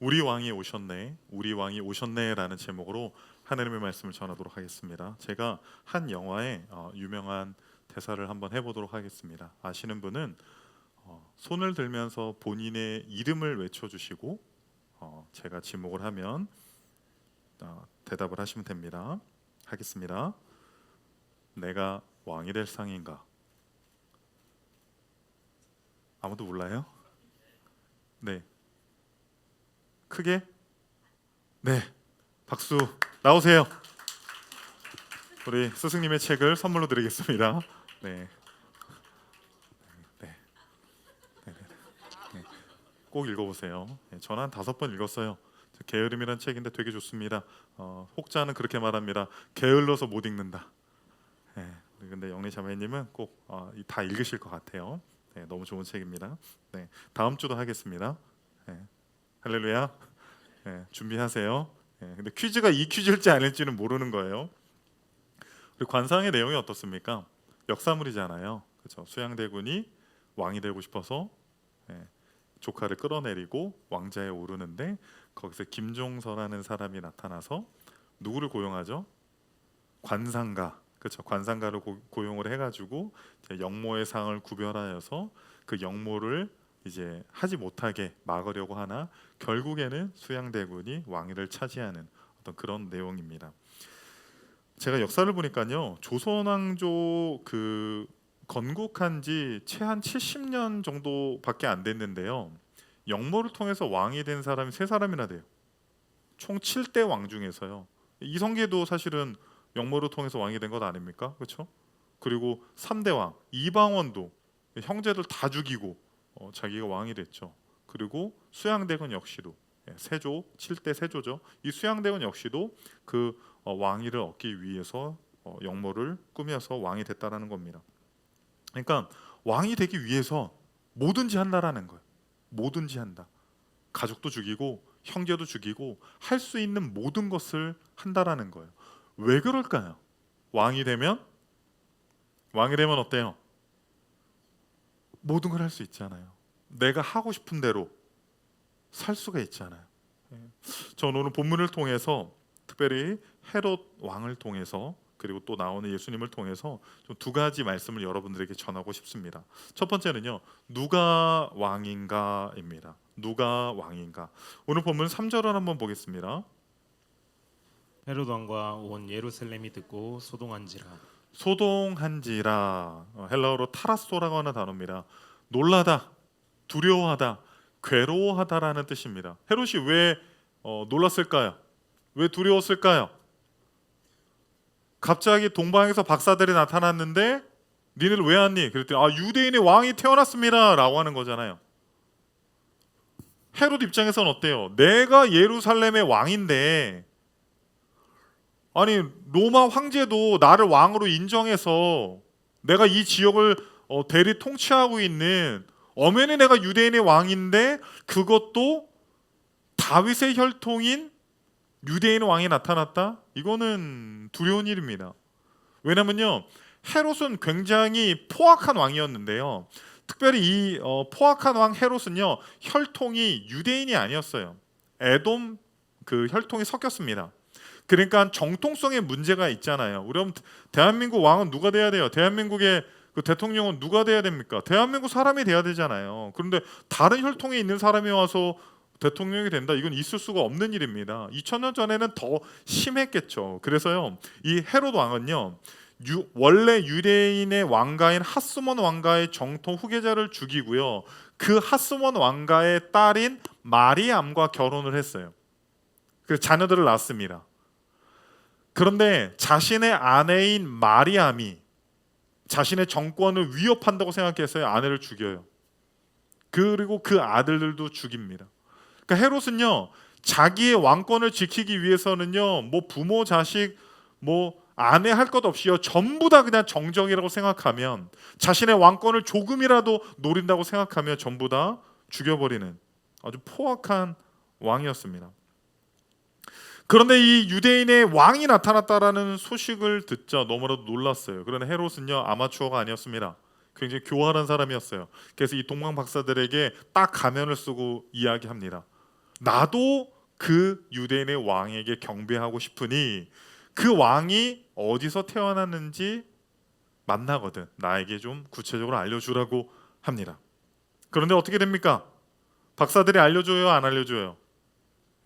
우리 왕이 오셨네, 우리 왕이 오셨네라는 제목으로 하나님의 말씀을 전하도록 하겠습니다. 제가 한 영화의 유명한 대사를 한번 해보도록 하겠습니다. 아시는 분은 손을 들면서 본인의 이름을 외쳐주시고 제가 지목을 하면 대답을 하시면 됩니다. 하겠습니다. 내가 왕이 될 상인가? 아무도 몰라요? 네, 크게 네, 박수 나오세요. 우리 스승님의 책을 선물로 드리겠습니다. 네, 네, 네, 네. 꼭 읽어보세요. 네, 저는 한 5번 읽었어요. 게으름이란 책인데 되게 좋습니다. 혹자는 그렇게 말합니다. 게을러서 못 읽는다. 네, 근데 영리 자매님은 꼭 다 읽으실 것 같아요. 네, 너무 좋은 책입니다. 네, 다음 주도 하겠습니다. 네, 할렐루야. 네, 준비하세요. 네, 근데 퀴즈가 이 퀴즈일지 아닐지는 모르는 거예요. 그리고 관상의 내용이 어떻습니까? 역사물이잖아요. 그렇죠? 수양대군이 왕이 되고 싶어서 예, 조카를 끌어내리고 왕자에 오르는데 거기서 김종서라는 사람이 나타나서 누구를 고용하죠? 관상가. 그렇죠? 관상가를 고용을 해가지고 이제 역모의 상을 구별하여서 그 역모를 이제 하지 못하게 막으려고 하나 결국에는 수양대군이 왕위를 차지하는 어떤 그런 내용입니다. 제가 역사를 보니까요, 조선왕조 그 건국한 지 채 한 70년 정도밖에 안 됐는데요, 역모를 통해서 왕이 된 사람이 3사람이나 돼요. 총 7대 왕 중에서요. 이성계도 사실은 역모를 통해서 왕이 된 것 아닙니까? 그렇죠? 그리고 3대 왕 이방원도 형제들 다 죽이고 자기가 왕이 됐죠. 그리고 수양대군 역시도 세조 7대 세조죠. 이 수양대군 역시도 그 왕위를 얻기 위해서 역모를 꾸며서 왕이 됐다라는 겁니다. 그러니까 왕이 되기 위해서 뭐든지 한다라는 거예요. 뭐든지 한다. 가족도 죽이고 형제도 죽이고 할 수 있는 모든 것을 한다라는 거예요. 왜 그럴까요? 왕이 되면 왕이 되면 어때요? 모든 걸 할 수 있잖아요. 내가 하고 싶은 대로 살 수가 있잖아요. 예. 저는 오늘 본문을 통해서 특별히 헤롯 왕을 통해서 그리고 또 나오는 예수님을 통해서 좀 2가지 말씀을 여러분들에게 전하고 싶습니다. 첫 번째는요, 누가 왕인가입니다. 누가 왕인가? 오늘 본문 3절을 한번 보겠습니다. 헤롯 왕과 온 예루살렘이 듣고 소동한지라. 소동한지라, 헬라어로 타라소라고 하는 단어입니다. 놀라다, 두려워하다, 괴로워하다라는 뜻입니다. 헤롯이 왜 놀랐을까요? 왜 두려웠을까요? 갑자기 동방에서 박사들이 나타났는데 니네들 왜 왔니? 그랬더니 유대인의 왕이 태어났습니다 라고 하는 거잖아요. 헤롯 입장에서는 어때요? 내가 예루살렘의 왕인데, 아니 로마 황제도 나를 왕으로 인정해서 내가 이 지역을 대리 통치하고 있는 엄연히 내가 유대인의 왕인데 그것도 다윗의 혈통인 유대인 왕이 나타났다? 이거는 두려운 일입니다. 왜냐면요, 헤롯은 굉장히 포악한 왕이었는데요, 특별히 이 포악한 왕 헤롯은요, 혈통이 유대인이 아니었어요. 에돔 그 혈통이 섞였습니다. 그러니까 정통성에 문제가 있잖아요. 그럼 대한민국 왕은 누가 돼야 돼요? 대한민국의 그 대통령은 누가 돼야 됩니까? 대한민국 사람이 돼야 되잖아요. 그런데 다른 혈통에 있는 사람이 와서 대통령이 된다, 이건 있을 수가 없는 일입니다. 2000년 전에는 더 심했겠죠. 그래서요, 이 헤롯 왕은요, 원래 유대인의 왕가인 하스몬 왕가의 정통 후계자를 죽이고요, 그 하스몬 왕가의 딸인 마리암과 결혼을 했어요. 그래서 자녀들을 낳았습니다. 그런데 자신의 아내인 마리암이 자신의 정권을 위협한다고 생각해서 아내를 죽여요. 그리고 그 아들들도 죽입니다. 그러니까 헤롯은요, 자기의 왕권을 지키기 위해서는요, 뭐 부모, 자식, 뭐 아내 할 것 없이요, 전부 다 그냥 정정이라고 생각하면, 자신의 왕권을 조금이라도 노린다고 생각하면 전부 다 죽여버리는 아주 포악한 왕이었습니다. 그런데 이 유대인의 왕이 나타났다라는 소식을 듣자 너무나도 놀랐어요. 그런데 헤롯은요, 아마추어가 아니었습니다. 굉장히 교활한 사람이었어요. 그래서 이 동방 박사들에게 딱 가면을 쓰고 이야기합니다. 나도 그 유대인의 왕에게 경배하고 싶으니 그 왕이 어디서 태어났는지 만나거든 나에게 좀 구체적으로 알려주라고 합니다. 그런데 어떻게 됩니까? 박사들이 알려줘요, 안 알려줘요?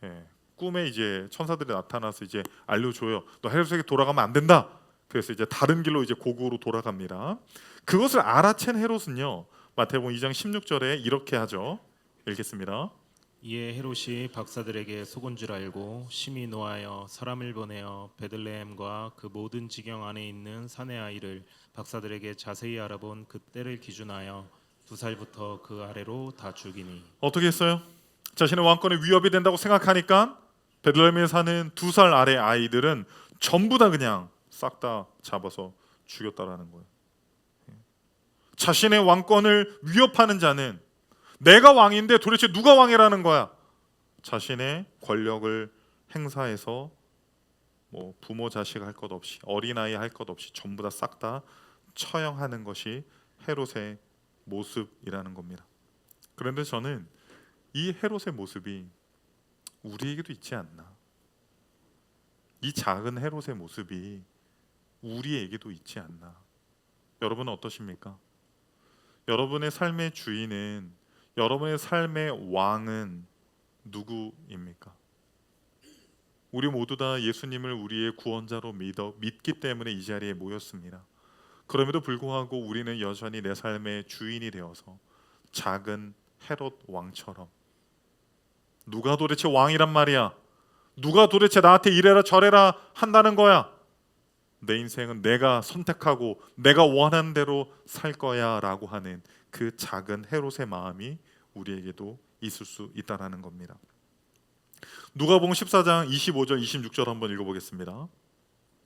예, 꿈에 이제 천사들이 나타나서 이제 알려줘요. 너 헤롯에게 돌아가면 안 된다. 그래서 이제 다른 길로 이제 고국으로 돌아갑니다. 그것을 알아챈 헤롯은요, 마태복음 2장 16절에 이렇게 하죠. 읽겠습니다. 이에 헤롯이 박사들에게 속은 줄 알고 심히 노하여 사람을 보내어 베들레헴과 그 모든 지경 안에 있는 사내 아이를 박사들에게 자세히 알아본 그 때를 기준하여 2살부터 그 아래로 다 죽이니. 어떻게 했어요? 자신의 왕권에 위협이 된다고 생각하니까 베들레헴에 사는 2살 아래 아이들은 전부 다 그냥 싹 다 잡아서 죽였다라는 거예요. 자신의 왕권을 위협하는 자는 내가 왕인데 도대체 누가 왕이라는 거야? 자신의 권력을 행사해서 뭐 부모 자식 할 것 없이 어린아이 할 것 없이 전부 다 싹 다 처형하는 것이 헤롯의 모습이라는 겁니다. 그런데 저는 이 헤롯의 모습이 우리에게도 있지 않나? 이 작은 헤롯의 모습이 우리에게도 있지 않나? 여러분은 어떠십니까? 여러분의 삶의 주인은, 여러분의 삶의 왕은 누구입니까? 우리 모두 다 예수님을 우리의 구원자로 믿기 때문에 이 자리에 모였습니다. 그럼에도 불구하고 우리는 여전히 내 삶의 주인이 되어서 작은 헤롯 왕처럼, 누가 도대체 왕이란 말이야? 누가 도대체 나한테 이래라 저래라 한다는 거야? 내 인생은 내가 선택하고 내가 원하는 대로 살 거야 라고 하는 그 작은 헤롯의 마음이 우리에게도 있을 수 있다는 겁니다. 누가복음 14장 25절 26절 한번 읽어보겠습니다.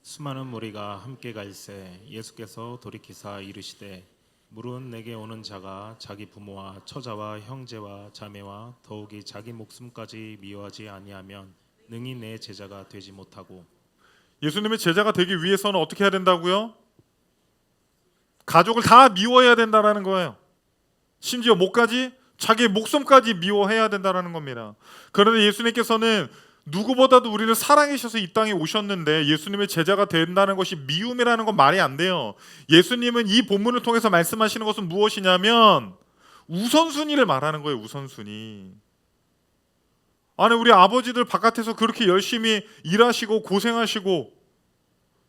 수많은 무리가 함께 갈새 예수께서 돌이키사 이르시되 물은 내게 오는 자가 자기 부모와 처자와 형제와 자매와 더욱이 자기 목숨까지 미워하지 아니하면 능히 내 제자가 되지 못하고. 예수님의 제자가 되기 위해서는 어떻게 해야 된다고요? 가족을 다 미워해야 된다는 거예요. 심지어 목까지, 자기 목숨까지 미워해야 된다는 겁니다. 그런데 예수님께서는 누구보다도 우리를 사랑하셔서 이 땅에 오셨는데 예수님의 제자가 된다는 것이 미움이라는 건 말이 안 돼요. 예수님은 이 본문을 통해서 말씀하시는 것은 무엇이냐면 우선순위를 말하는 거예요. 우선순위. 아니 우리 아버지들 바깥에서 그렇게 열심히 일하시고 고생하시고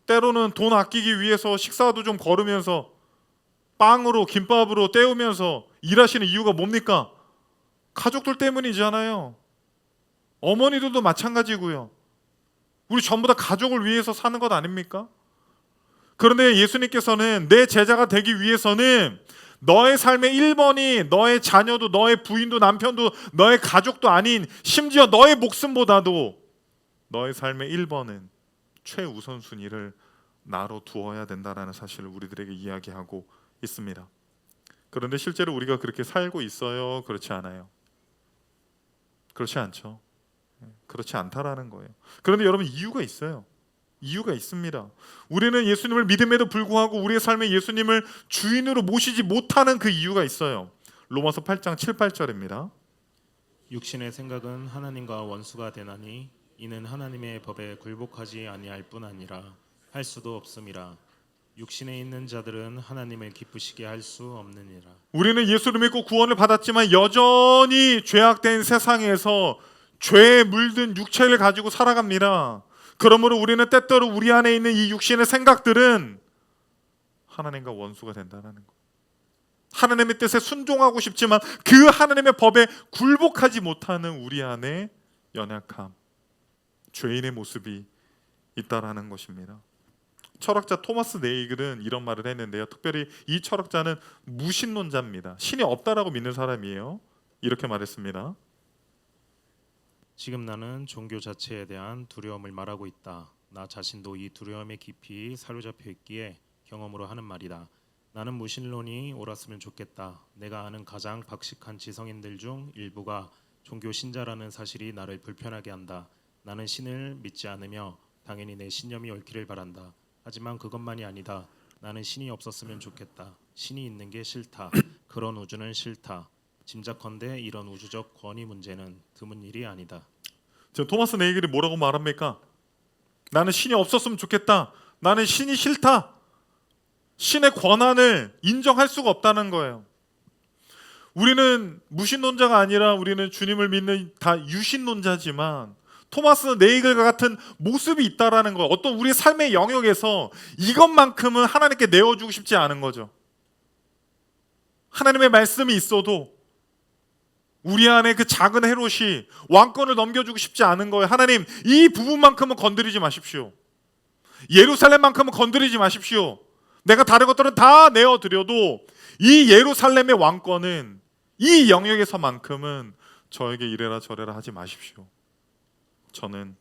때로는 돈 아끼기 위해서 식사도 좀 거르면서 빵으로 김밥으로 때우면서 일하시는 이유가 뭡니까? 가족들 때문이잖아요. 어머니들도 마찬가지고요. 우리 전부 다 가족을 위해서 사는 것 아닙니까? 그런데 예수님께서는 내 제자가 되기 위해서는 너의 삶의 1번이 너의 자녀도 너의 부인도 남편도 너의 가족도 아닌 심지어 너의 목숨보다도 너의 삶의 1번은 최우선순위를 나로 두어야 된다는 사실을 우리들에게 이야기하고 있습니다. 그런데 실제로 우리가 그렇게 살고 있어요? 그렇지 않아요? 그렇지 않죠. 그렇지 않다라는 거예요. 그런데 여러분 이유가 있어요. 이유가 있습니다. 우리는 예수님을 믿음에도 불구하고 우리의 삶에 예수님을 주인으로 모시지 못하는 그 이유가 있어요. 로마서 8장 7, 8절입니다. 육신의 생각은 하나님과 원수가 되나니 이는 하나님의 법에 굴복하지 아니할 뿐 아니라 할 수도 없음이라. 육신에 있는 자들은 하나님을 기쁘시게 할 수 없느니라. 우리는 예수를 믿고 구원을 받았지만 여전히 죄악된 세상에서 죄에 물든 육체를 가지고 살아갑니다. 그러므로 우리는 때때로 우리 안에 있는 이 육신의 생각들은 하나님과 원수가 된다는 것. 하나님의 뜻에 순종하고 싶지만 그 하나님의 법에 굴복하지 못하는 우리 안에 연약함, 죄인의 모습이 있다라는 것입니다. 철학자 토마스 네이글은 이런 말을 했는데요. 특별히 이 철학자는 무신론자입니다. 신이 없다라고 믿는 사람이에요. 이렇게 말했습니다. 지금 나는 종교 자체에 대한 두려움을 말하고 있다. 나 자신도 이 두려움에 깊이 사로잡혀 있기에 경험으로 하는 말이다. 나는 무신론이 옳았으면 좋겠다. 내가 아는 가장 박식한 지성인들 중 일부가 종교 신자라는 사실이 나를 불편하게 한다. 나는 신을 믿지 않으며 당연히 내 신념이 옳기를 바란다. 하지만 그것만이 아니다. 나는 신이 없었으면 좋겠다. 신이 있는 게 싫다. 그런 우주는 싫다. 짐작컨대 이런 우주적 권위 문제는 드문 일이 아니다. 지금 토마스 네이글이 뭐라고 말합니까? 나는 신이 없었으면 좋겠다. 나는 신이 싫다. 신의 권한을 인정할 수가 없다는 거예요. 우리는 무신론자가 아니라 우리는 주님을 믿는 다 유신론자지만 토마스 네이글과 같은 모습이 있다라는 거, 어떤 우리 삶의 영역에서 이것만큼은 하나님께 내어주고 싶지 않은 거죠. 하나님의 말씀이 있어도 우리 안에 그 작은 헤롯이 왕권을 넘겨주고 싶지 않은 거예요. 하나님, 이 부분만큼은 건드리지 마십시오. 예루살렘만큼은 건드리지 마십시오. 내가 다른 것들은 다 내어드려도 이 예루살렘의 왕권은 이 영역에서만큼은 저에게 이래라 저래라 하지 마십시오. 저는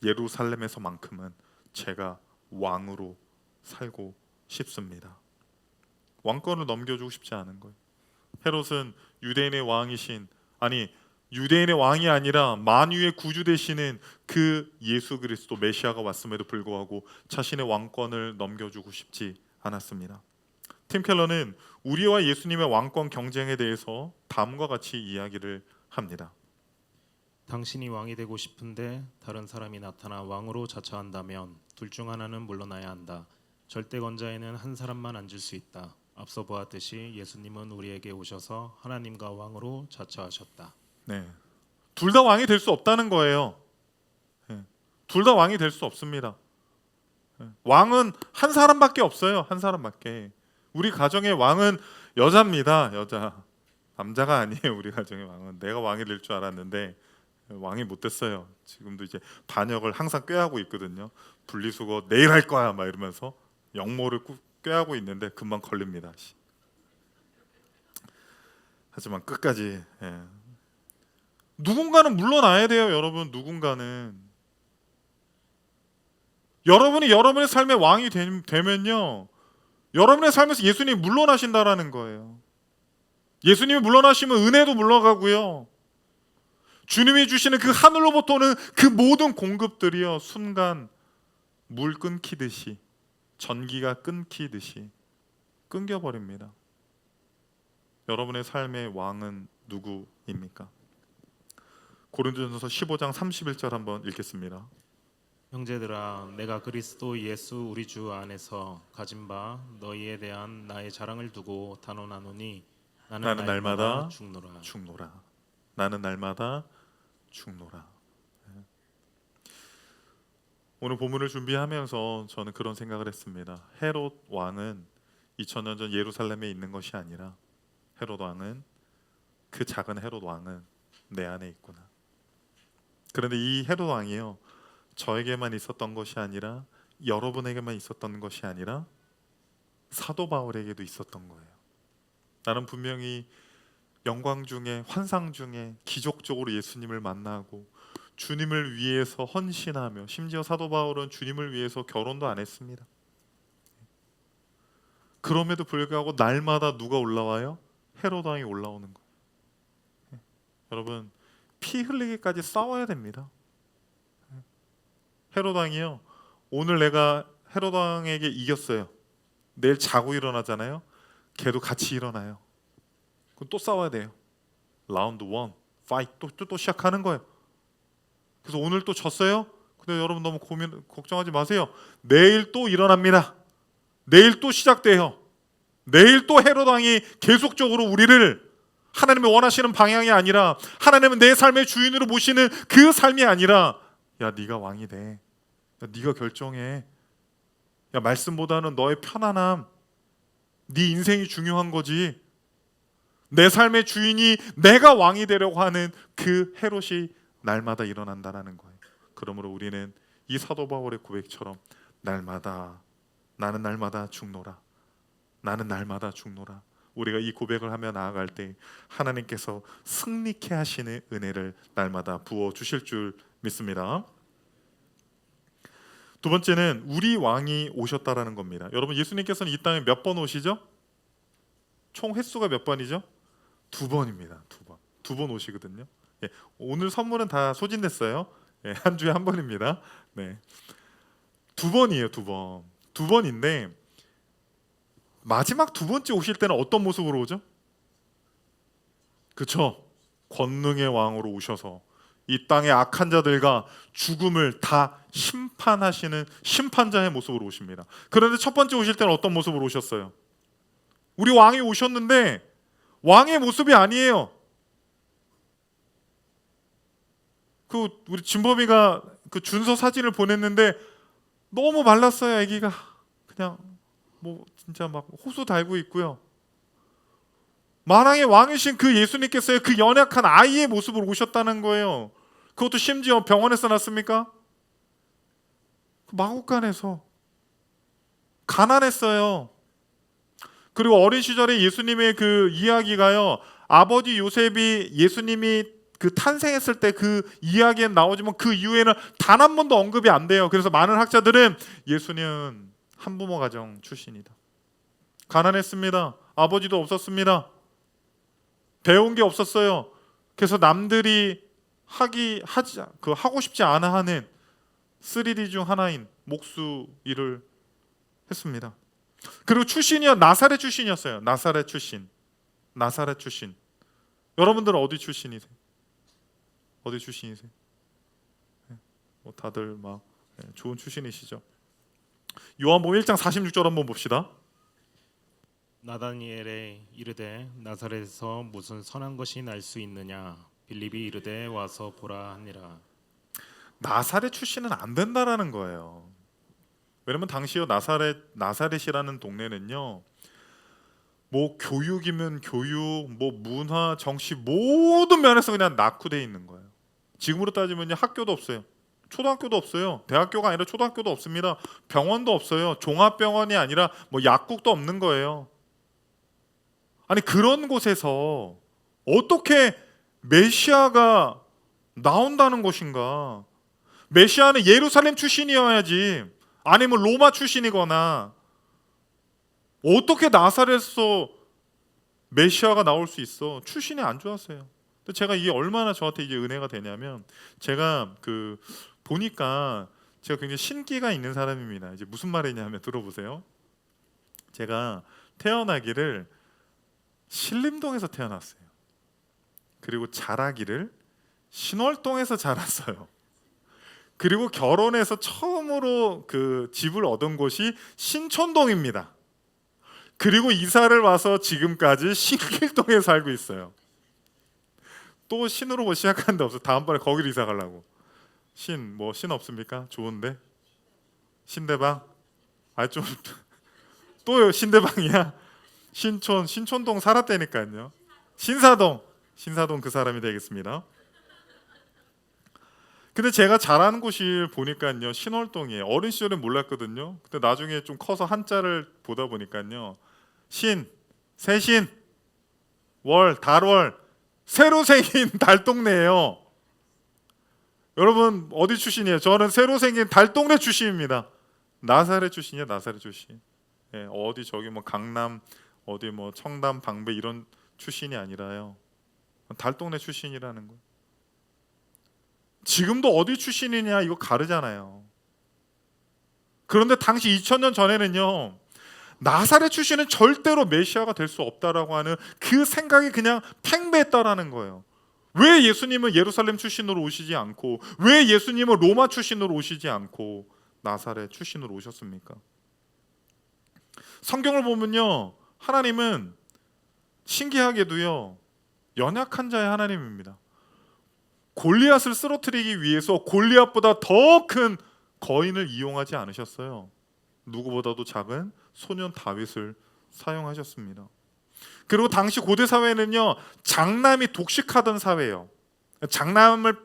예루살렘에서만큼은 제가 왕으로 살고 싶습니다. 왕권을 넘겨주고 싶지 않은 거예요. 헤롯은 유대인의 왕이신, 아니 유대인의 왕이 아니라 만유의 구주 되시는 그 예수 그리스도 메시아가 왔음에도 불구하고 자신의 왕권을 넘겨주고 싶지 않았습니다. 팀 켈러는 우리와 예수님의 왕권 경쟁에 대해서 다음과 같이 이야기를 합니다. 당신이 왕이 되고 싶은데 다른 사람이 나타나 왕으로 자처한다면 둘 중 하나는 물러나야 한다. 절대 권자에는 한 사람만 앉을 수 있다. 앞서 보았듯이 예수님은 우리에게 오셔서 하나님과 왕으로 자처하셨다. 네, 둘 다 왕이 될 수 없다는 거예요. 둘 다 왕이 될 수 없습니다. 왕은 한 사람밖에 없어요. 한 사람밖에. 우리 가정의 왕은 여자입니다. 여자. 남자가 아니에요. 우리 가정의 왕은. 내가 왕이 될 줄 알았는데 왕이 못 됐어요. 지금도 이제 반역을 항상 꾀하고 있거든요. 분리수거 내일 할 거야 막 이러면서 역모를 꾀하고 있는데 금방 걸립니다. 하지만 끝까지 누군가는 물러나야 돼요. 여러분, 누군가는. 여러분이 여러분의 삶의 왕이 되면요, 여러분의 삶에서 예수님이 물러나신다라는 거예요. 예수님이 물러나시면 은혜도 물러가고요, 주님이 주시는 그 하늘로부터 오는 그 모든 공급들이요, 순간 물 끊기듯이, 전기가 끊기듯이 끊겨버립니다. 여러분의 삶의 왕은 누구입니까? 고린도전서 15장 31절 한번 읽겠습니다. 형제들아, 내가 그리스도 예수 우리 주 안에서 가진 바 너희에 대한 나의 자랑을 두고 단언하노니 나는 날마다 죽노라. 죽노라. 나는 날마다 죽노라. 오늘 본문을 준비하면서 저는 그런 생각을 했습니다. 헤롯 왕은 2000년 전 예루살렘에 있는 것이 아니라 헤롯 왕은, 그 작은 헤롯 왕은 내 안에 있구나. 그런데 이 헤롯 왕이요, 저에게만 있었던 것이 아니라, 여러분에게만 있었던 것이 아니라 사도 바울에게도 있었던 거예요. 나는 분명히 영광 중에, 환상 중에 기적적으로 예수님을 만나고 주님을 위해서 헌신하며, 심지어 사도 바울은 주님을 위해서 결혼도 안 했습니다. 그럼에도 불구하고 날마다 누가 올라와요? 헤롯 왕이 올라오는 거예요. 여러분, 피 흘리기까지 싸워야 됩니다. 헤롯 왕이요, 오늘 내가 헤롯 왕에게 이겼어요. 내일 자고 일어나잖아요. 걔도 같이 일어나요. 그럼 또 싸워야 돼요. 라운드 1, 파이트, 또 시작하는 거예요. 그래서 오늘 또 졌어요. 근데 여러분 너무 걱정하지 마세요. 내일 또 일어납니다. 내일 또 시작돼요. 내일 또 헤롯 왕이 계속적으로 우리를 하나님이 원하시는 방향이 아니라, 하나님은 내 삶의 주인으로 모시는 그 삶이 아니라, 야, 네가 왕이 돼. 야, 네가 결정해. 야, 말씀보다는 너의 편안함, 네 인생이 중요한 거지. 내 삶의 주인이 내가 왕이 되려고 하는 그 헤롯이 날마다 일어난다는 거예요. 그러므로 우리는 이 사도 바울의 고백처럼 날마다, 나는 날마다 죽노라. 나는 날마다 죽노라. 우리가 이 고백을 하며 나아갈 때 하나님께서 승리케 하시는 은혜를 날마다 부어 주실 줄 믿습니다. 두 번째는 우리 왕이 오셨다라는 겁니다. 여러분, 예수님께서는 이 땅에 몇 번 오시죠? 총 횟수가 몇 번이죠? 2번입니다. 2번. 2번 오시거든요. 오늘 선물은 다 소진됐어요. 한 주에 한 번입니다. 2번이에요. 2번. 2번인데 마지막 2번째 오실 때는 어떤 모습으로 오죠? 그쵸? 권능의 왕으로 오셔서 이 땅의 악한 자들과 죽음을 다 심판하시는 심판자의 모습으로 오십니다. 그런데 첫 번째 오실 때는 어떤 모습으로 오셨어요? 우리 왕이 오셨는데 왕의 모습이 아니에요. 그 우리 진범이가 그 준서 사진을 보냈는데 너무 말랐어요. 아기가 그냥 뭐 진짜 막 호수 달고 있고요. 만왕의 왕이신 그 예수님께서의 그 연약한 아이의 모습으로 오셨다는 거예요. 그것도 심지어 병원에서 났습니까? 마구간에서 가난했어요. 그리고 어린 시절에 예수님의 그 이야기가요. 아버지 요셉이 예수님이 그 탄생했을 때 그 이야기에 나오지만 그 이후에는 단 한 번도 언급이 안 돼요. 그래서 많은 학자들은 예수님은 한부모 가정 출신이다. 가난했습니다. 아버지도 없었습니다. 배운 게 없었어요. 그래서 남들이 하고 싶지 않아 하는 3D 중 하나인 목수 일을 했습니다. 그리고 출신이요 나사렛 출신이었어요. 나사렛 출신. 여러분들은 어디 출신이세요? 어디 출신이세요? 뭐 다들 막 좋은 출신이시죠. 요한복음 1장 46절 한번 봅시다. 나다니엘에 이르되 나사렛에서 무슨 선한 것이 날 수 있느냐 빌립이 이르되 와서 보라 하니라. 나사렛 출신은 안 된다라는 거예요. 왜냐면 당시요 나사렛이라는 동네는요. 뭐 교육이면 교육, 뭐 문화, 정치 모든 면에서 그냥 낙후돼 있는 거예요. 지금으로 따지면 학교도 없어요. 초등학교도 없어요. 대학교가 아니라 초등학교도 없습니다. 병원도 없어요. 종합병원이 아니라 뭐 약국도 없는 거예요. 아니 그런 곳에서 어떻게 메시아가 나온다는 것인가? 메시아는 예루살렘 출신이어야지 아니면 로마 출신이거나 어떻게 나사렛에서 메시아가 나올 수 있어? 출신이 안 좋았어요. 근데 제가 이게 얼마나 저한테 이게 은혜가 되냐면 제가 그 보니까 제가 굉장히 신기가 있는 사람입니다. 이제 무슨 말이냐면 들어보세요. 제가 태어나기를 신림동에서 태어났어요. 그리고 자라기를 신월동에서 자랐어요. 그리고 결혼해서 처음으로 그 집을 얻은 곳이 신촌동입니다. 그리고 이사를 와서 지금까지 신길동에 살고 있어요. 또 신으로 뭐 시작하는 데 없어. 다음번에 거기로 이사 가려고. 신 없습니까? 좋은데 신대방? 좀 또요 신대방이야. 신촌동 살았다니까요. 신사동 그 사람이 되겠습니다. 근데 제가 자라는 곳이 보니까요 신월동이에요. 어린 시절엔 몰랐거든요. 근데 나중에 좀 커서 한자를 보다 보니까요 세신, 달월 새로 생긴 달동네예요. 여러분 어디 출신이에요? 저는 새로 생긴 달동네 출신입니다. 나사렛 출신이에요. 나사렛 출신. 어디 저기 뭐 강남 어디 뭐 청담 방배 이런 출신이 아니라요. 달동네 출신이라는 거예요. 지금도 어디 출신이냐 이거 가르잖아요. 그런데 당시 2000년 전에는요. 나사렛 출신은 절대로 메시아가 될 수 없다라고 하는 그 생각이 그냥 팽배했다라는 거예요. 왜 예수님은 예루살렘 출신으로 오시지 않고 왜 예수님은 로마 출신으로 오시지 않고 나사렛 출신으로 오셨습니까? 성경을 보면요. 하나님은 신기하게도요. 연약한 자의 하나님입니다. 골리앗을 쓰러뜨리기 위해서 골리앗보다 더 큰 거인을 이용하지 않으셨어요. 누구보다도 작은 소년 다윗을 사용하셨습니다. 그리고 당시 고대 사회는요 장남이 독식하던 사회예요. 장남을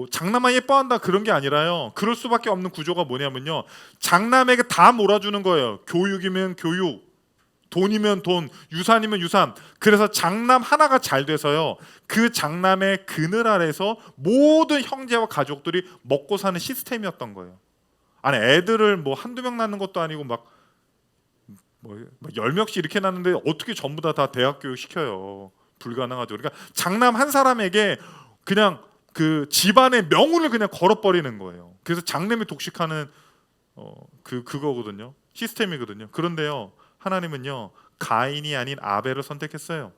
장남만 예뻐한다 그런 게 아니라요. 그럴 수밖에 없는 구조가 뭐냐면요 장남에게 다 몰아주는 거예요. 교육이면 교육, 돈이면 돈, 유산이면 유산. 그래서 장남 하나가 잘 돼서요 그 장남의 그늘 아래서 모든 형제와 가족들이 먹고 사는 시스템이었던 거예요. 아니 애들을 뭐 한두 명 낳는 것도 아니고 막 10명씩 이렇게 낳는데 어떻게 전부 다 대학 교육 시켜요? 불가능하죠. 그러니까 장남 한 사람에게 그냥 그 집안의 명운을 그냥 걸어버리는 거예요. 그래서 장남이 독식하는 그거거든요. 시스템이거든요. 그런데요 하나님은요 가인이 아닌 아벨을 선택했어요.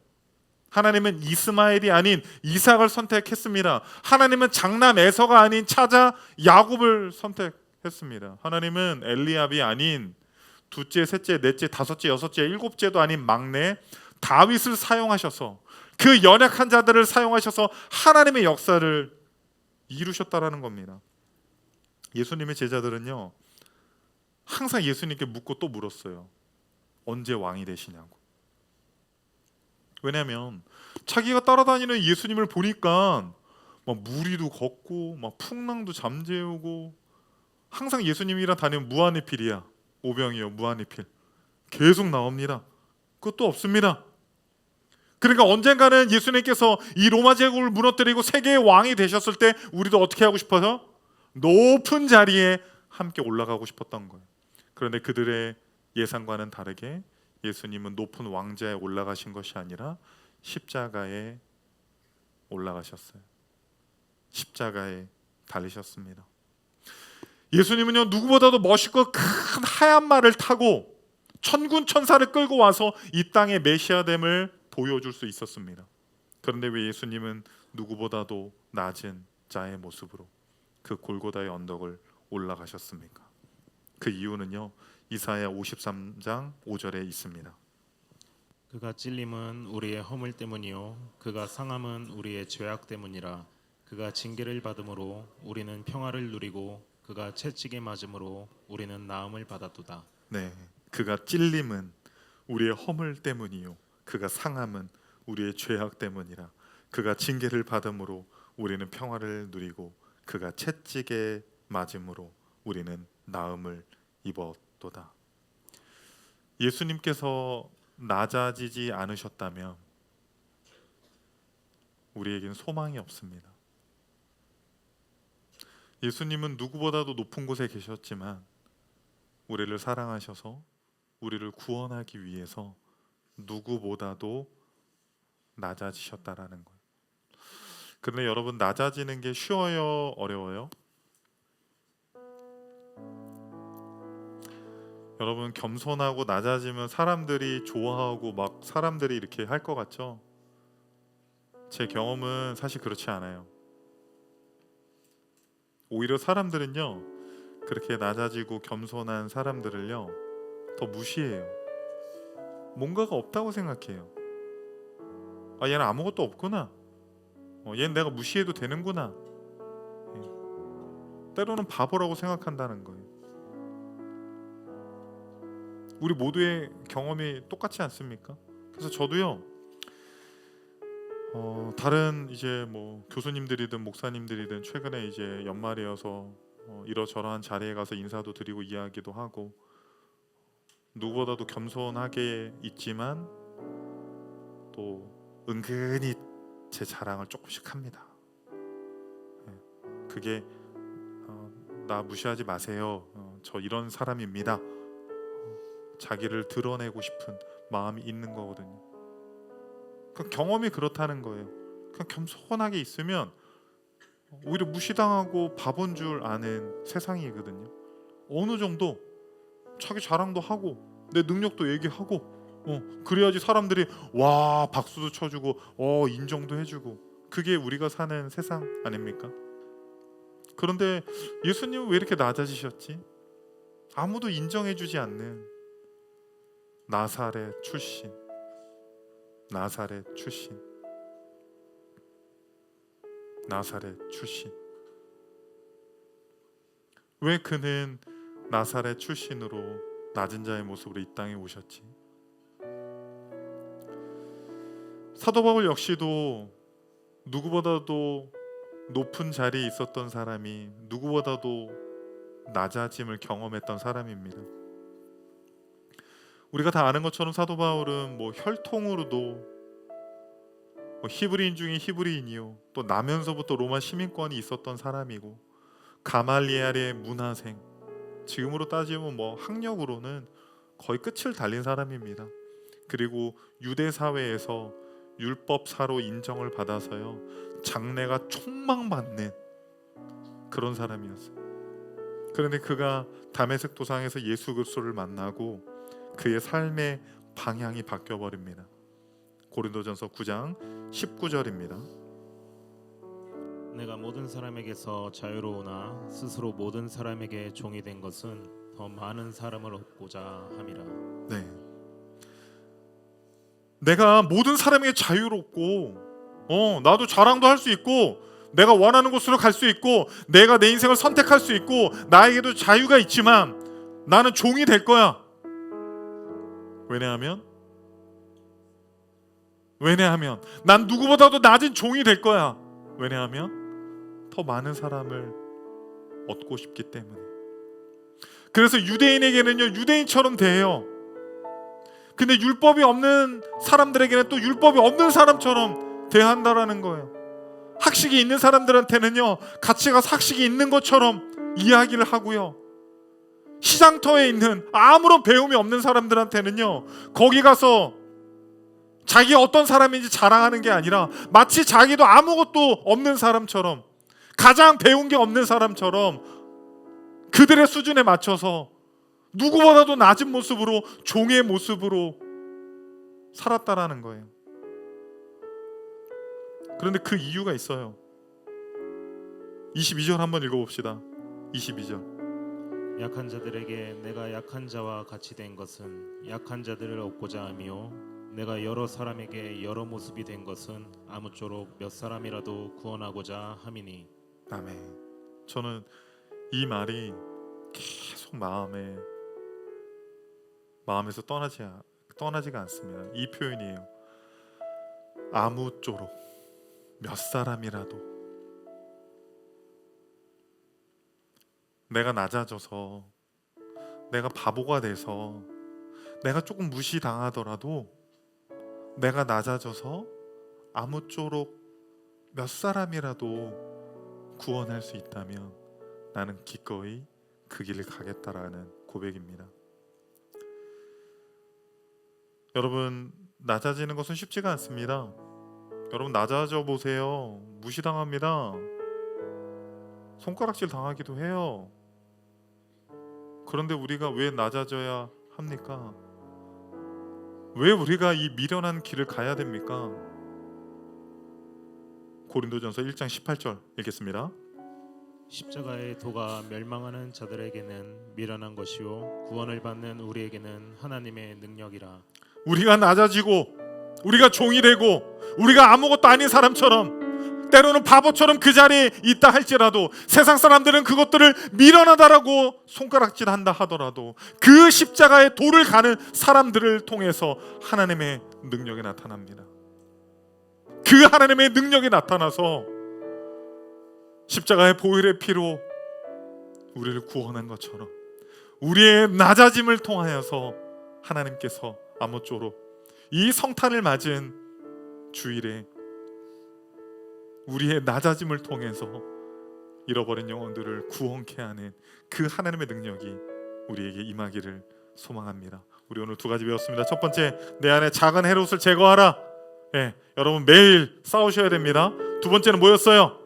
하나님은 이스마엘이 아닌 이삭을 선택했습니다. 하나님은 장남 에서가 아닌 차자 야곱을 선택했습니다. 하나님은 엘리압이 아닌 둘째, 셋째, 넷째, 다섯째, 여섯째, 일곱째도 아닌 막내 다윗을 사용하셔서 그 연약한 자들을 사용하셔서 하나님의 역사를 이루셨다라는 겁니다. 예수님의 제자들은요 항상 예수님께 묻고 또 물었어요. 언제 왕이 되시냐고. 왜냐하면 자기가 따라다니는 예수님을 보니까 막 무리도 걷고 막 풍랑도 잠재우고 항상 예수님이랑 다니는 무한리필이야. 오병이요 무한리필 계속 나옵니다. 그것도 없습니다. 그러니까 언젠가는 예수님께서 이 로마 제국을 무너뜨리고 세계의 왕이 되셨을 때 우리도 어떻게 하고 싶어서 높은 자리에 함께 올라가고 싶었던 거예요. 그런데 그들의 예상과는 다르게 예수님은 높은 왕좌에 올라가신 것이 아니라 십자가에 올라가셨어요. 십자가에 달리셨습니다. 예수님은요 누구보다도 멋있고 큰 하얀 말을 타고 천군 천사를 끌고 와서 이 땅의 메시아됨을 보여줄 수 있었습니다. 그런데 왜 예수님은 누구보다도 낮은 자의 모습으로 그 골고다의 언덕을 올라가셨습니까? 그 이유는요 이사야 53장 5절에 있습니다. 그가 찔림은 우리의 허물 때문이요 그가 상함은 우리의 죄악 때문이라. 그가 징계를 받음으로 우리는 평화를 누리고 그가 채찍에 맞음으로 우리는 나음을 받았도다. 네, 그가 찔림은 우리의 허물 때문이요 그가 상함은 우리의 죄악 때문이라. 그가 징계를 받음으로 우리는 평화를 누리고 그가 채찍에 맞음으로 우리는 나음을 입었도다. 예수님께서 낮아지지 않으셨다면 우리에게는 소망이 없습니다. 예수님은 누구보다도 높은 곳에 계셨지만 우리를 사랑하셔서 우리를 구원하기 위해서 누구보다도 낮아지셨다라는 거예요. 그런데 여러분 낮아지는 게 쉬워요? 어려워요? 여러분 겸손하고 낮아지면 사람들이 좋아하고 막 사람들이 이렇게 할 것 같죠? 제 경험은 사실 그렇지 않아요. 오히려 사람들은요 그렇게 낮아지고 겸손한 사람들을요 더 무시해요. 뭔가가 없다고 생각해요. 아 얘는 아무것도 없구나. 얘는 내가 무시해도 되는구나. 때로는 바보라고 생각한다는 거예요. 우리 모두의 경험이 똑같지 않습니까? 그래서 저도요 다른 이제 뭐 교수님들이든 목사님들이든 최근에 이제 연말이어서 이러저러한 자리에 가서 인사도 드리고 이야기도 하고 누구보다도 겸손하게 있지만 또 은근히 제 자랑을 조금씩 합니다. 그게 나 무시하지 마세요. 저 이런 사람입니다. 자기를 드러내고 싶은 마음이 있는 거거든요. 그 경험이 그렇다는 거예요. 그냥 겸손하게 있으면 오히려 무시당하고 바본 줄 아는 세상이거든요. 어느 정도 자기 자랑도 하고 내 능력도 얘기하고 그래야지 사람들이 와 박수도 쳐주고 인정도 해주고 그게 우리가 사는 세상 아닙니까? 그런데 예수님은 왜 이렇게 낮아지셨지? 아무도 인정해주지 않는 나사렛 출신 왜 그는 나사렛 출신으로 낮은 자의 모습으로 이 땅에 오셨지? 사도 바울 역시도 누구보다도 높은 자리에 있었던 사람이 누구보다도 낮아짐을 경험했던 사람입니다. 우리가 다 아는 것처럼 사도 바울은 뭐 혈통으로도 히브리인 중에 히브리인이요 또 나면서부터 로마 시민권이 있었던 사람이고 가말리엘의 문화생 지금으로 따지면 뭐 학력으로는 거의 끝을 달린 사람입니다. 그리고 유대 사회에서 율법사로 인정을 받아서요 장래가 촉망받는 그런 사람이었어요. 그런데 그가 다메섹 도상에서 예수 그리스도를 만나고 그의 삶의 방향이 바뀌어 버립니다. 고린도전서 9장 19절입니다. 내가 모든 사람에게서 자유로우나 스스로 모든 사람에게 종이 된 것은 더 많은 사람을 얻고자 함이라. 네. 내가 모든 사람에게 자유롭고 나도 자랑도 할 수 있고 내가 원하는 곳으로 갈 수 있고 내가 내 인생을 선택할 수 있고 나에게도 자유가 있지만 나는 종이 될 거야. 왜냐하면 난 누구보다도 낮은 종이 될 거야. 왜냐하면 더 많은 사람을 얻고 싶기 때문에. 그래서 유대인에게는요 유대인처럼 대해요. 근데 율법이 없는 사람들에게는 또 율법이 없는 사람처럼 대한다라는 거예요. 학식이 있는 사람들한테는요 같이 가서 학식이 있는 것처럼 이야기를 하고요, 시장터에 있는 아무런 배움이 없는 사람들한테는요 거기 가서 자기가 어떤 사람인지 자랑하는 게 아니라 마치 자기도 아무것도 없는 사람처럼, 가장 배운 게 없는 사람처럼 그들의 수준에 맞춰서 누구보다도 낮은 모습으로, 종의 모습으로 살았다라는 거예요. 그런데 그 이유가 있어요. 22절 한번 읽어봅시다. 22절. 약한 자들에게 내가 약한 자와 같이 된 것은 약한 자들을 얻고자 함이요, 내가 여러 사람에게 여러 모습이 된 것은 아무쪼록 몇 사람이라도 구원하고자 함이니. 아멘. 저는 이 말이 계속 마음에서 떠나지가 않습니다. 이 표현이에요. 아무쪼록 몇 사람이라도. 내가 낮아져서, 내가 바보가 돼서, 내가 조금 무시당하더라도 내가 낮아져서 아무쪼록 몇 사람이라도 구원할 수 있다면 나는 기꺼이 그 길을 가겠다라는 고백입니다. 여러분, 낮아지는 것은 쉽지가 않습니다. 여러분, 낮아져 보세요. 무시당합니다. 손가락질 당하기도 해요. 그런데 우리가 왜 낮아져야 합니까? 왜 우리가 이 미련한 길을 가야 됩니까? 고린도전서 1장 18절 읽겠습니다. 십자가의 도가 멸망하는 자들에게는 미련한 것이요 구원을 받는 우리에게는 하나님의 능력이라. 우리가 낮아지고 우리가 종이 되고 우리가 아무것도 아닌 사람처럼, 때로는 바보처럼 그 자리에 있다 할지라도, 세상 사람들은 그것들을 미련하다라고 손가락질한다 하더라도 그 십자가의 도를 가는 사람들을 통해서 하나님의 능력이 나타납니다. 그 하나님의 능력이 나타나서 십자가의 보혈의 피로 우리를 구원한 것처럼 우리의 낮아짐을 통하여서 하나님께서 아무쪼록 이 성탄을 맞은 주일에 우리의 낮아짐을 통해서 잃어버린 영혼들을 구원케 하는 그 하나님의 능력이 우리에게 임하기를 소망합니다. 우리 오늘 두 가지 배웠습니다. 첫 번째, 내 안에 작은 헤롯을 제거하라. 여러분 매일 싸우셔야 됩니다. 두 번째는 뭐였어요?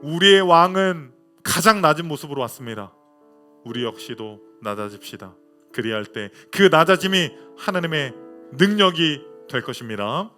우리의 왕은 가장 낮은 모습으로 왔습니다. 우리 역시도 낮아집시다. 그리할 때 그 낮아짐이 하나님의 능력이 될 것입니다.